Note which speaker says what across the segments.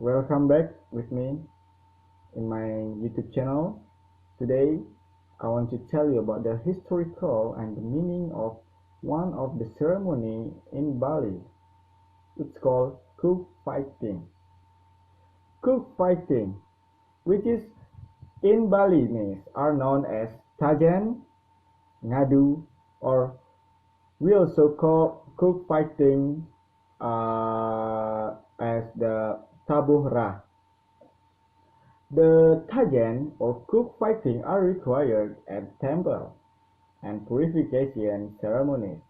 Speaker 1: Welcome back with me in my YouTube channel. Today, I want to tell you about the historical and the meaning of one of the ceremony in Bali. It's called cook fighting. Cook fighting, which is in Balinese, are known as Tajen, Ngadu, or we also call cook fighting as the tabuh. The Tajen or cook fighting are required at temple and purification ceremonies,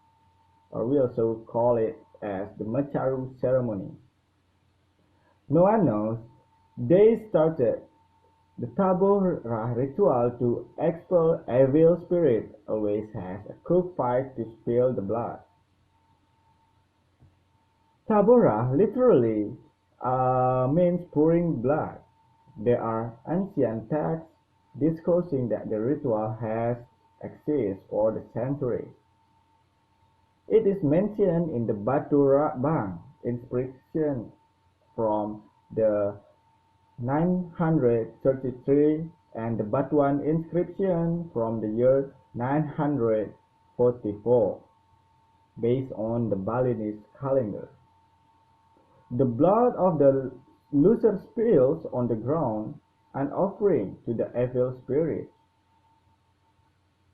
Speaker 1: or we also call it as the Macharu ceremony. No one knows they started the Tabor ritual to expel evil spirit always has a cook fight to spill the blood. Tabora literally means pouring blood. There are ancient texts disclosing that the ritual has existed for the centuries. It is mentioned in the Batu Bang inscription from the 933 and the Batuan inscription from the year 944 based on the Balinese calendar. The blood of the loser spills on the ground, an offering to the evil spirits.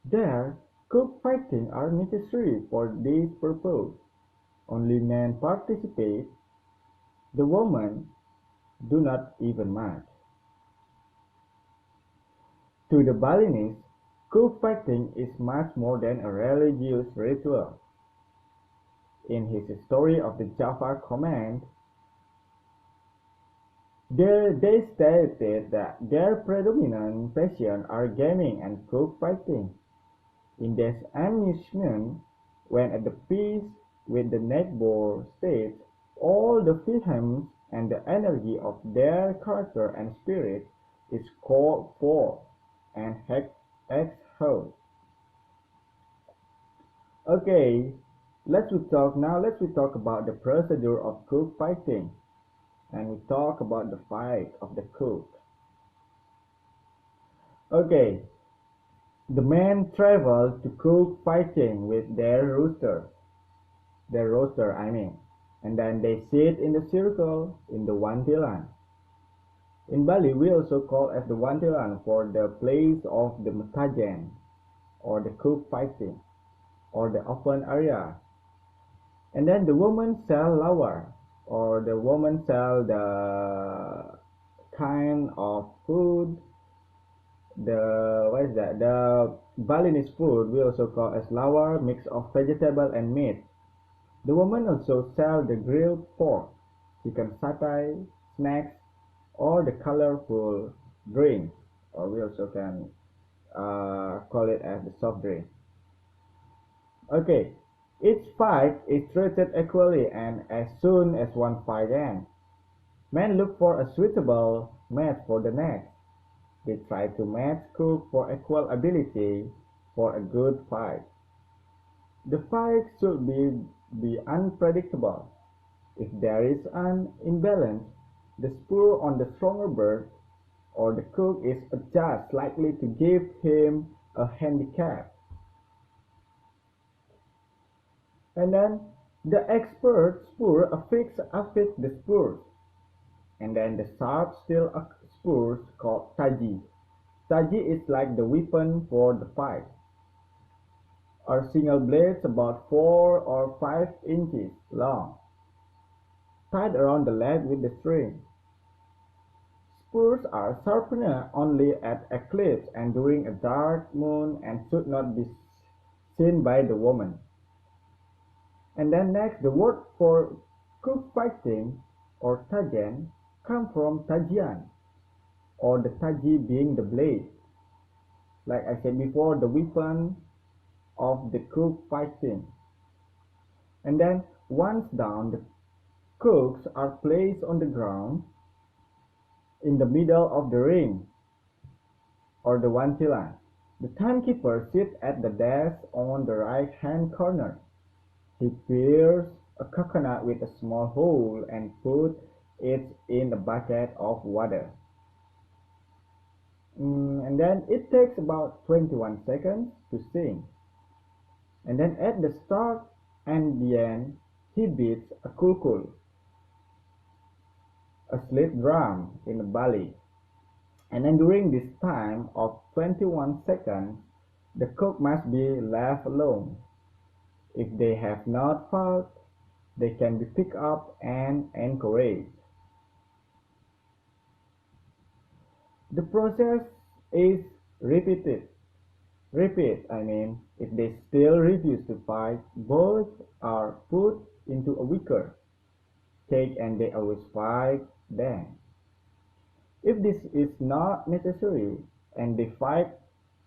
Speaker 1: There, cockfighting are necessary for this purpose. Only men participate, the women do not even match. To the Balinese, cockfighting is much more than a religious ritual. In his story of the Java command, they stated that their predominant passion are gaming and cockfighting. In this amusement, when at the peace with the neighbor states, all the vehemence and the energy of their character and spirit is called forth and exhaled. Okay, let's we talk about the procedure of cockfighting, and we talk about the fight of the cook. Okay, the men travel to cook fighting with their rooster I mean, and then they sit in the circle in the wantilan. In Bali, we also call as the wantilan for the place of the mutajan or the cook fighting or the open area. And then the women sell lawar or the women sell the kind of food, the what is that, the Balinese food we also call as lawar, mix of vegetable and meat. The women also sell the grilled pork, chicken satay, snacks, or the colorful drink, or we also can call it as the soft drink. Okay, each fight is treated equally, and as soon as one fight ends, men look for a suitable match for the next. They try to match cook for equal ability for a good fight. The fight should be unpredictable. If there is an imbalance, the spur on the stronger bird or the cook is just likely to give him a handicap. And then the expert spur affix the spurs, and then the sharp steel spurs called taji. Taji is like the weapon for the fight. Are single blades about 4 or 5 inches long, tied around the leg with the string. Spurs are sharpened only at eclipse and during a dark moon and should not be seen by the woman. And then next, the word for cockfighting or tajan come from tajian, or the taji being the blade. Like I said before, the weapon of the cockfighting. And then once down, the cooks are placed on the ground in the middle of the ring or the wantilan. The timekeeper sits at the desk on the right hand corner. He pierces a coconut with a small hole and puts it in a bucket of water. And then it takes about 21 seconds to sing. And then at the start and the end, he beats a kulkul, a slip drum in Bali. And then during this time of 21 seconds, the cook must be left alone. If they have not fought, they can be picked up and encouraged. The process is repeated. If they still refuse to fight, both are put into a wicker cage and they always fight then. If this is not necessary and they fight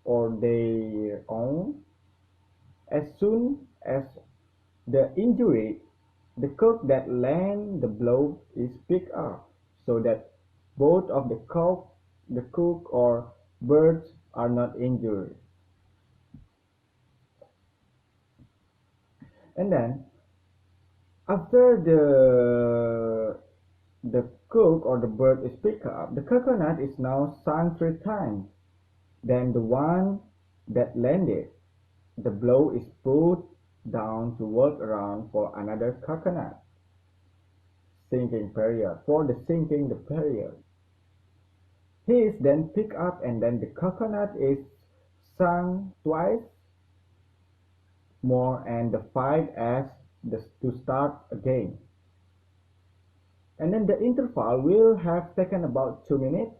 Speaker 1: on their own, as soon as the injury, the cook that land the blow is picked up, so that both of the cook or birds are not injured. And then after the cook or the bird is picked up, the coconut is now sung 3 times. Then the one that landed the blow is put down to work around for another coconut sinking period. For the sinking the period, he is then picked up and then the coconut is sung twice more and the fight as to start again. And then the interval will have taken about 2 minutes,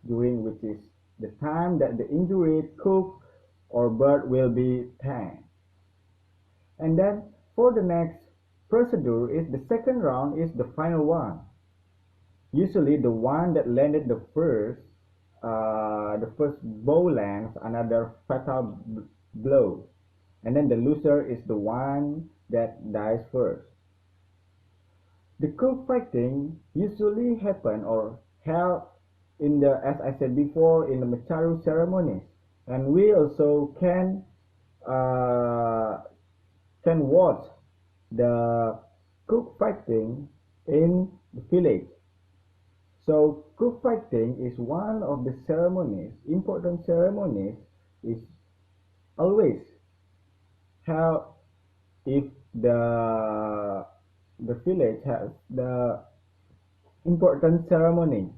Speaker 1: during which is the time that the injured cook or bird will be tanned. And then for the next procedure is the second round is the final one. Usually the one that landed the first bow lands another fatal blow, and then the loser is the one that dies first. The cockfighting usually happen or held in the, as I said before, in the Macharu ceremonies, and we also uh, can watch the cockfighting in the village. So cockfighting is one of the ceremonies, important ceremonies, is always held if the village has the important ceremony.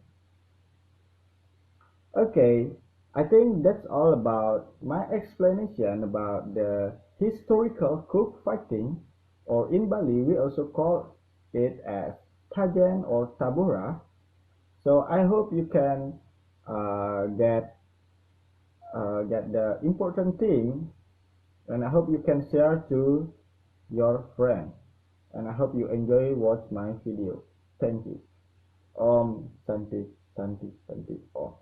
Speaker 1: Okay, I think that's all about my explanation about the historical cockfighting, or in Bali we also call it as Tajen or Tabura. So I hope you can get the important thing, and I hope you can share to your friends. And I hope you enjoy watch my video. Thank you. Om Santi Santi Santi Om.